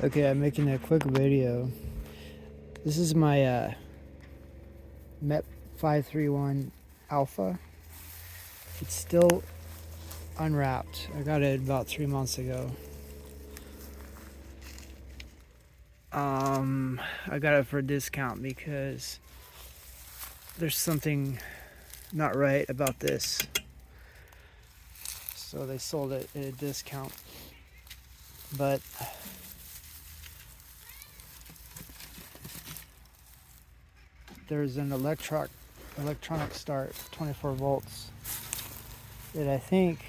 Okay, I'm making a quick video. This is my MEP-531 alpha. It's still unwrapped. I got it about 3 months ago. I got it for a discount because there's something not right about this. So they sold it at a discount. But there's an electronic start, 24 volts, that I think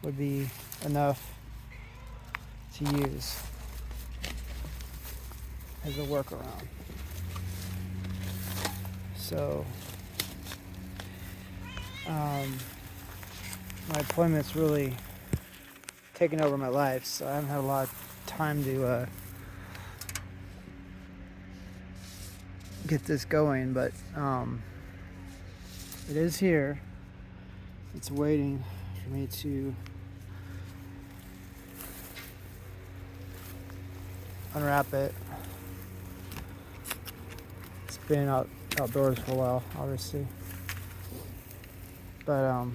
would be enough to use as a workaround. So my appointment's really taken over my life, so I haven't had a lot of time to get this going, but it is here. It's waiting for me to unwrap it. It's been outdoors for a while, obviously, but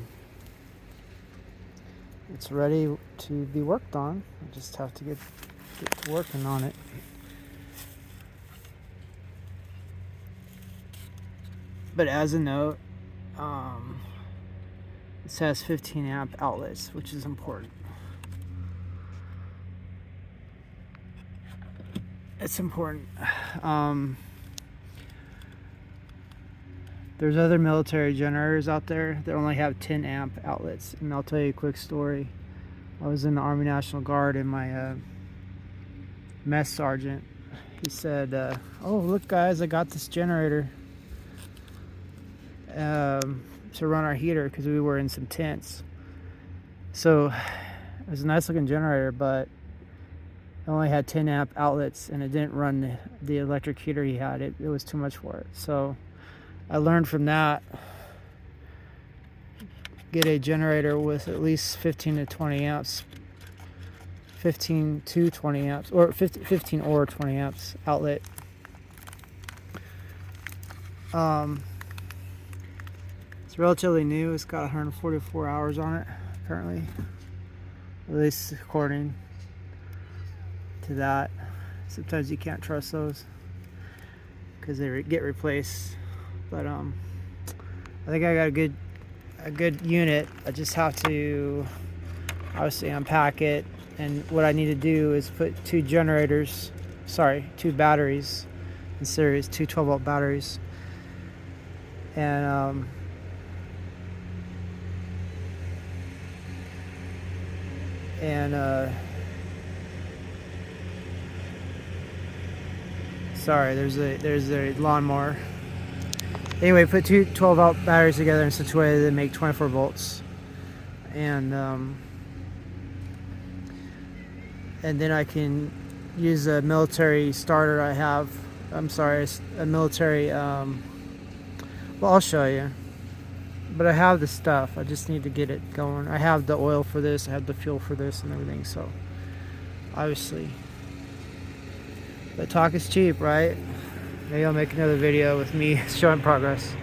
it's ready to be worked on. I just have to get to working on it. But as a note, it says 15 amp outlets, which is important. It's important. There's other military generators out there that only have 10 amp outlets. And I'll tell you a quick story. I was in the Army National Guard, and my mess sergeant, he said, oh, look guys, I got this generator to run our heater, because we were in some tents. So it was a nice looking generator, but it only had 10 amp outlets, and it didn't run the electric heater he had. It was too much for it. So I learned from that, get a generator with at least 15 to 20 amps, 15 to 20 amps, or 15 or 20 amps outlet. It's relatively new. It's got 144 hours on it currently, at least according to that. Sometimes you can't trust those because they get replaced. But I think I got a good unit. I just have to obviously unpack it, and what I need to do is put two batteries in series, two 12-volt batteries, and sorry, there's a lawnmower. Anyway, put two 12-volt batteries together in such a way that they make 24 volts, and then I can use a military starter I have. I'm sorry, a military. Well, I'll show you. But I have the stuff. I just need to get it going. I have the oil for this. I have the fuel for this and everything. So, obviously, but talk is cheap, right? Maybe I'll make another video with me showing progress.